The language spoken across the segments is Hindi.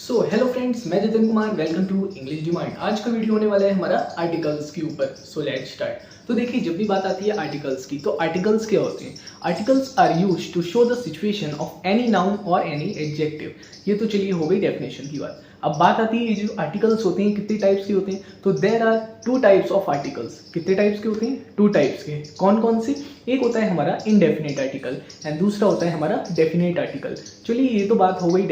सो हेलो फ्रेंड्स, मैं Jitin Kumar. Welcome to English demand. आज का वीडियो होने वाला है हमारा आर्टिकल्स के ऊपर। So let's start. तो देखिए, जब भी बात आती है आर्टिकल्स की, तो आर्टिकल्स क्या होते हैं? Articles are used to show the situation of any noun और एनी एडजेक्टिव। ये तो चलिए हो गई डेफिनेशन की बात। अब बात आती है ये जो आर्टिकल्स होते हैं कितने टाइप्स के होते हैं। तो there are two types of articles. कितने टाइप्स के होते हैं? टू टाइप्स के। कौन कौन से? एक होता है हमारा इनडेफिनेट आर्टिकल एंड दूसरा होता है हमारा डेफिनेट आर्टिकल। चलिए, ये तो बात हो गई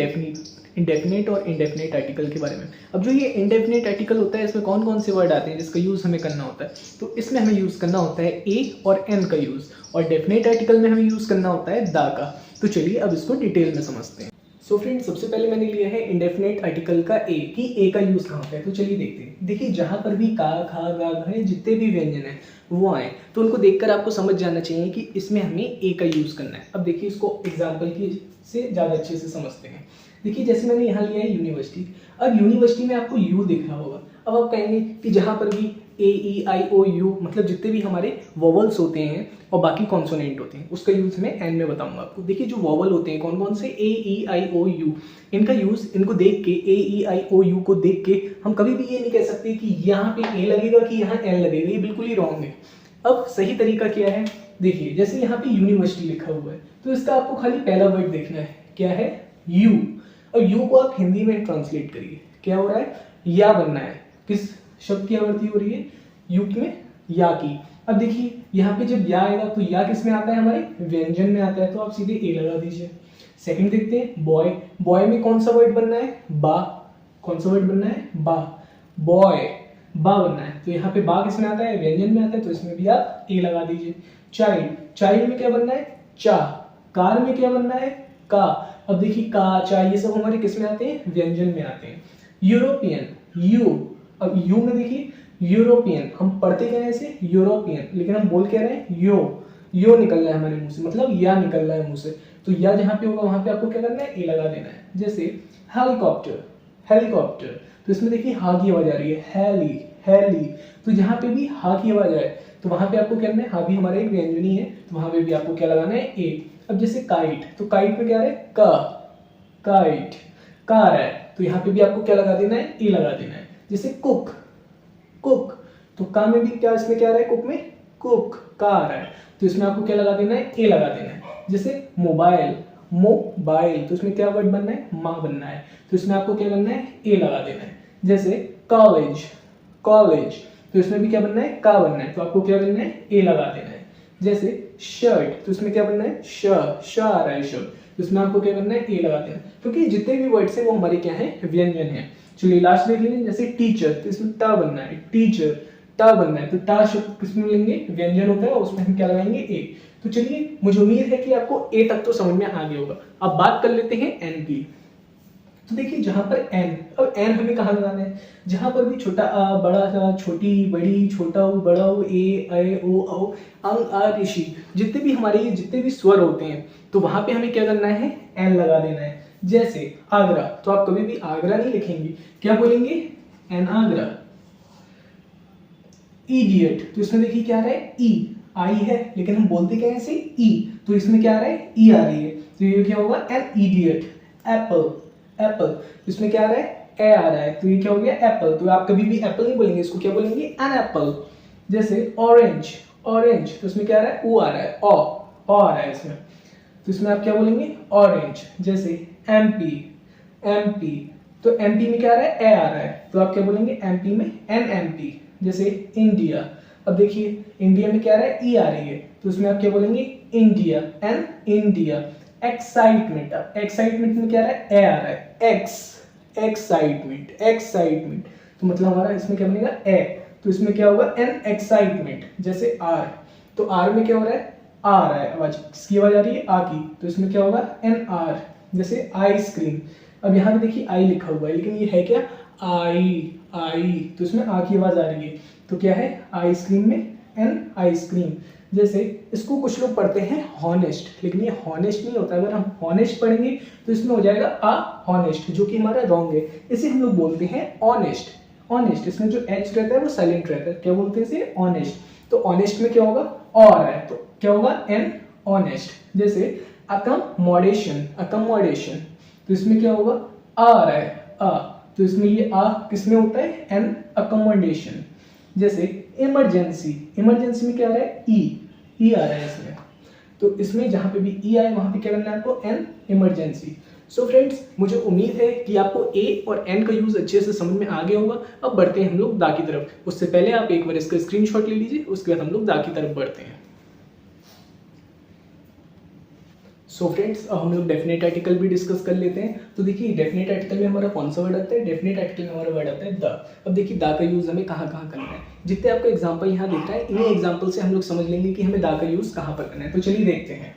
इंडेफिनेट और इंडेफिनेट आर्टिकल के बारे में। अब जो ये इंडेफिनेट आर्टिकल होता है, इसमें कौन कौन से वर्ड आते हैं जिसका यूज़ हमें करना होता है? तो इसमें हमें यूज़ करना होता है ए और एन का यूज़, और डेफिनेट आर्टिकल में हमें यूज़ करना होता है द का। तो चलिए अब इसको डिटेल में समझते हैं। सो फ्रेंड्स, सबसे पहले मैंने लिया है इंडेफिनेट आर्टिकल का ए, कि ए का यूज़ कहाँ पे है। तो चलिए देखते हैं। देखिए, जहाँ पर भी का, खा, गा, घ जितने भी व्यंजन हैं वो आए, तो उनको देखकर आपको समझ जाना चाहिए कि इसमें हमें ए का यूज़ करना है। अब देखिए, इसको एग्जाम्पल की से ज़्यादा अच्छे से समझते हैं। देखिए, जैसे मैंने यहाँ लिया है यूनिवर्सिटी। अब यूनिवर्सिटी में आपको यू दिख रहा होगा। अब आप कहेंगे कि जहाँ पर भी ए, ई, आई, ओ, यू, मतलब जितने भी हमारे वोवल्स होते हैं और बाकी कॉन्सोनेंट होते हैं, उसका यूज़ मैं एंड में बताऊंगा आपको। देखिए, जो वोवल होते हैं कौन कौन से, ए, ई, आई, ओ, यू, इनका यूज़, इनको देख के, ए, ई, आई, ओ, यू को देख के हम कभी भी ये नहीं कह सकते कि यहाँ पे ए लगेगा कि यहाँ एन लगेगा। ये बिल्कुल ही रॉन्ग है। अब सही तरीका क्या है? देखिए, जैसे यहाँ पे यूनिवर्सिटी लिखा हुआ है, तो इसका आपको खाली पहला वर्ड देखना है। क्या है? यू। अब यू को आप हिंदी में ट्रांसलेट करिए। क्या हो रहा है? या बनना है। किस शब्द की आवृत्ति हो रही है? यू में या की। अब देखिए, यहाँ पे जब या आएगा तो या किस में आता है? हमारे व्यंजन में आता है, तो आप सीधे ए लगा दीजिए। सेकंड देखते हैं, बॉय। बॉय में कौन सा वर्ड बनना है? बा। कौन सा वर्ड बनना है? बा। बॉय, बा बनना है, तो यहाँ पे बा किस में आता है? व्यंजन में आता है, तो इसमें भी आप ए लगा दीजिए। चाइल्ड। चाइल्ड में क्या बनना है? चा। कार में क्या बनना है? का। अब देखिए, का, चा, ये सब हमारे किस में आते हैं? व्यंजन में आते हैं। European, you. अब यू में देखिए, यूरोपियन, हम पढ़ते क्या है इसे? यूरोपियन, लेकिन हम बोल क्या रहे हैं? यो निकल रहा है हमारे मुंह से, मतलब या निकल रहा है मुंह से। तो या जहां पे होगा वहां पे आपको क्या करना है? ए लगा देना है। जैसे हेलीकॉप्टर। हेलीकॉप्टर, तो इसमें देखिए हा की आवाज आ रही है, हैली, हैली। तो जहां पे भी हा की आवाज आए तो वहां पे आपको क्या करना है? हा भी हमारा एक व्यंजनी है, तो वहां पे भी आपको क्या लगाना है? ए। अब जैसे काइट, तो काइट पे क्या है? का। काइट, कार है, तो यहाँ पे भी आपको क्या लगा देना है? ए लगा देना है। जैसे कुक, कुक, तो का में भी क्या, इसमें क्या रहा है? कुक में कुक, कार है, तो इसमें आपको क्या लगा देना है? ए लगा देना है। जैसे मोबाइल, मोबाइल, तो इसमें क्या वर्ड बनना है? माँ बनना है, तो इसमें आपको क्या करना है? ए लगा देना है। जैसे कॉलेज, कॉलेज, तो इसमें भी क्या बनना है? का बनना है, तो आपको क्या करना है? ए लगा देना है। जैसे शर्ट, तो इसमें क्या बनना है? श आ रहा है शर्ट, तो इसमें आपको क्या करना है? ए लगा देना है, क्योंकि जितने भी वर्ड्स हैं वो हमारे क्या है? व्यंजन है। चलिए लास्ट देख लीजिए। जैसे टीचर, तो इसमें टा बनना है, टीचर, टा बनना है, तो टा शब्द किसमें लेंगे? व्यंजन होता है, उसमें हम क्या लगाएंगे? ए। तो चलिए, मुझे उम्मीद है कि आपको ए तक तो समझ में आ गया होगा। अब बात कर लेते हैं एन की। तो देखिए, जहां पर एन, अब एन हमें कहाँ लगाना है? जहां पर भी छोटा आ, बड़ा सा, छोटी, बड़ी, छोटा ऊ, बड़ा ऊ, ए, ऐ, ओ, औ, अंग, आ, ऋषि, जितने भी हमारे जितने भी स्वर होते हैं, तो वहां पे हमें क्या करना है? एन लगा देना है। जैसे आगरा, तो आप कभी भी आगरा नहीं लिखेंगे, क्या बोलेंगे? एन आगरा। इडियट, तो इसमें देखिए क्या आ रहा है? ई। आई है, लेकिन हम बोलते क्या है इसे? ई, तो इसमें क्या आ रहा है? ई आ रही है, तो ये क्या होगा? An idiot. एप्पल, एप्पल, तो इसमें क्या आ रहा है? ए आ रहा है, तो ये क्या हो गया? एप्पल। तो आप कभी भी एप्पल नहीं बोलेंगे, इसको क्या बोलेंगे? An apple. जैसे ऑरेंज, ऑरेंज, तो इसमें क्या आ रहा है? ओ आ रहा है, ओ आ रहा है इसमें, तो इसमें आप क्या बोलेंगे? ऑरेंज। जैसे एमपी, एमपी, तो एमपी में क्या आ रहा है? ए आ रहा है, तो आप क्या बोलेंगे? एमपी में एन एमपी। जैसे इंडिया, अब देखिए इंडिया में क्या आ रहा है? ई आ रही है, तो इसमें आप क्या बोलेंगे? India, an India. एक्साइटमेंट, अब एक्साइटमेंट में क्या आ रहा है? ए आ रहा है, एक्स, एक्साइटमेंट, एक्साइटमेंट, तो मतलब हमारा इसमें क्या बनेगा? ए, तो इसमें क्या होगा? An excitement. जैसे आर, तो आर में क्या हो रहा है? आ रहा है आवाज, किसकी आवाज आ रही है? आ की, तो इसमें क्या होगा? N R. जैसे आइसक्रीम, अब यहाँ पे देखिए आई लिखा हुआ है, लेकिन ये है क्या? आई, आई, तो इसमें आ की आवाज आ रही है, तो क्या है? आइसक्रीम में एन आइसक्रीम। जैसे इसको कुछ लोग पढ़ते हैं हॉनेस्ट, लेकिन ये हॉनेस्ट नहीं होता। अगर हम हॉनेस्ट पढ़ेंगे तो इसमें हो जाएगा आ हॉनेस्ट, जो कि हमारा रॉन्ग है। इसे हम लोग बोलते हैं ऑनेस्ट। ऑनेस्ट, इसमें जो एच रहता है वो साइलेंट रहता है, क्या बोलते हैं इसे? ऑनेस्ट। तो ऑनेस्ट में क्या होगा? ऑ आ रहा है, तो क्या होगा? An honest. जैसे अकमोडेशन, अकमोडेशन, तो इसमें क्या होगा? आ रहा है, आ, तो इसमें ये आ किसमें होता है, एन अकोमोडेशन। जैसे इमरजेंसी, इमरजेंसी में क्या आ रहा है, ई आ रहा है इसमें, तो इसमें जहाँ पे भी ई आए वहाँ पे क्या करना है आपको, एन इमरजेंसी। सो फ्रेंड्स, मुझे उम्मीद है कि आपको ए और एन का यूज़ अच्छे से समझ में आ गया होगा। अब बढ़ते हैं हम लोग दा की तरफ। उससे पहले आप एक बार इसका स्क्रीनशॉट ले लीजिए, उसके बाद हम लोग दा की तरफ बढ़ते हैं। सो फ्रेंड्स, अब हम लोग डेफिनेट आर्टिकल भी डिस्कस कर लेते हैं। तो देखिए डेफिनेट आर्टिकल में हमारा कौन सा वर्ड आता है, डेफिनेट आर्टिकल में हमारा वर्ड आता है द। अब देखिए दा का यूज़ हमें कहाँ कहाँ करना है। जितने आपको एग्जाम्पल यहाँ दिख रहा है, इन्हीं एग्जाम्पल से हम लोग समझ लेंगे कि हमें दा का यूज़ कहाँ पर करना है। तो चलिए देखते हैं।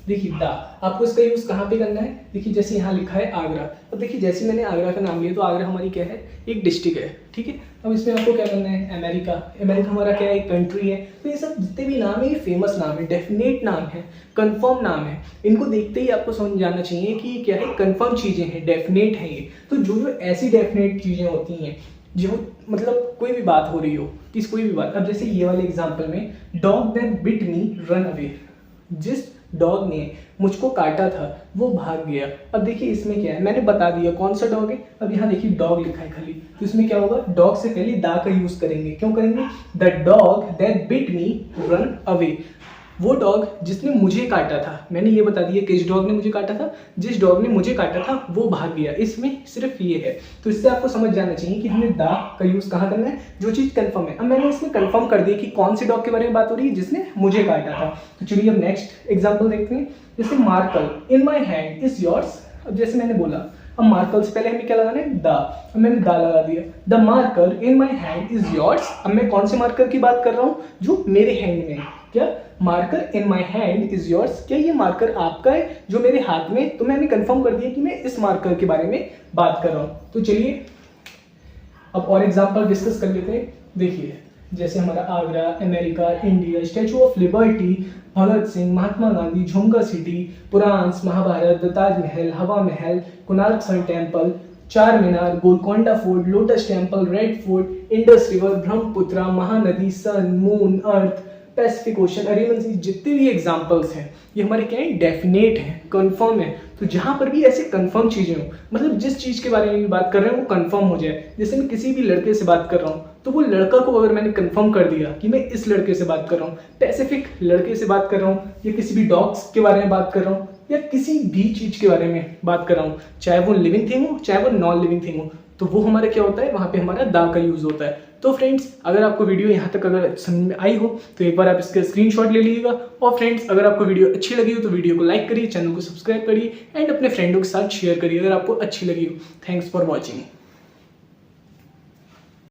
देखिए दा, आपको इसका यूज़ कहाँ पे करना है। देखिए जैसे यहाँ लिखा है आगरा। अब देखिए जैसे मैंने आगरा का नाम लिया, तो आगरा हमारी क्या है, एक डिस्ट्रिक्ट है, ठीक है। अब इसमें आपको क्या करना है, अमेरिका, अमेरिका हमारा क्या है, एक कंट्री है। तो ये सब जितने भी नाम है, ये फेमस नाम है, डेफिनेट नाम है, कंफर्म नाम है। इनको देखते ही आपको समझ जाना चाहिए कि क्या है, कंफर्म चीज़ें हैं, डेफिनेट है ये। तो जो ऐसी डेफिनेट चीज़ें होती हैं, जो मतलब कोई भी बात हो रही हो, किस कोई भी बात। अब जैसे ये वाले एग्जाम्पल में, dog that bit me run away, जिस डॉग ने मुझको काटा था वो भाग गया। अब देखिए इसमें क्या है, मैंने बता दिया कौन सा डॉग है। अब यहाँ देखिए डॉग लिखा है खाली, तो इसमें क्या होगा, डॉग से पहले दा का यूज करेंगे। क्यों करेंगे, the dog that bit me run away, वो डॉग जिसने मुझे काटा था। मैंने ये बता दिया किस डॉग ने मुझे काटा था, जिस डॉग ने मुझे काटा था वो भाग गया। इसमें सिर्फ ये है। तो इससे आपको समझ जाना चाहिए कि हमें दा का यूज कहाँ करना है, जो चीज़ कंफर्म है। अब मैंने इसमें कंफर्म कर दिया कि कौन से डॉग के बारे में बात हो रही है, जिसने मुझे काटा था। तो चलिए अब नेक्स्ट एग्जाम्पल देखते हैं। जैसे marker in my hand is yours. अब जैसे मैंने बोला, अब मार्कल से पहले हमें क्या लगाना है, दा। अब मैंने दा लगा दिया, the marker in my hand is yours. अब मैं कौन से मार्कर की बात कर रहा हूँ, जो मेरे हैंड में है। क्या, marker in my hand is yours, क्या ये मार्कर आपका है जो मेरे हाथ में। तो मैंने कंफर्म कर दिया कि मैं इस मार्कर के बारे में बात कर रहा हूँ। तो चलिए अब और एग्जाम्पल डिस्कस कर लेते हैं। देखिए जैसे हमारा Agra, America, India, statue of liberty, Bhagat Singh, Mahatma Gandhi, Jhumka city, पुरांस, Mahabharat, Taj Mahal, हवा महल, Konark sun temple, Charminar, Golconda fort, lotus temple, red fort, Indus river, Brahmaputra, Mahanadi, sun, moon, earth, Pacific ocean, Arabian sea. जितने भी एग्जाम्पल्स हैं ये हमारे क्या है, डेफिनेट हैं, कंफर्म है। तो जहाँ पर भी ऐसे कंफर्म चीज़ें हो, मतलब जिस चीज़ के बारे में बात कर रहे हैं वो कंफर्म हो जाए। जैसे मैं किसी भी लड़के से बात कर रहा हूँ, तो वो लड़का को अगर मैंने कंफर्म कर दिया कि मैं इस लड़के से बात कर रहा हूँ, पैसिफिक लड़के से बात कर रहा हूँ, या किसी भी डॉग्स के बारे में बात कर रहा हूँ, या किसी भी चीज़ के बारे में बात कर रहा हूँ, चाहे वो लिविंग थिंग हो चाहे वो नॉन लिविंग थिंग हो, तो वो हमारा क्या होता है, वहाँ पे हमारा दा का यूज़ होता है। तो फ्रेंड्स, अगर आपको वीडियो यहाँ तक अगर समझ में आई हो तो एक बार आप इसका स्क्रीनशॉट ले लीजिएगा। और फ्रेंड्स, अगर आपको वीडियो अच्छी लगी हो तो वीडियो को लाइक करिए, चैनल को सब्सक्राइब करिए एंड अपने फ्रेंडों के साथ शेयर करिए अगर आपको अच्छी लगी हो। Thanks for watching.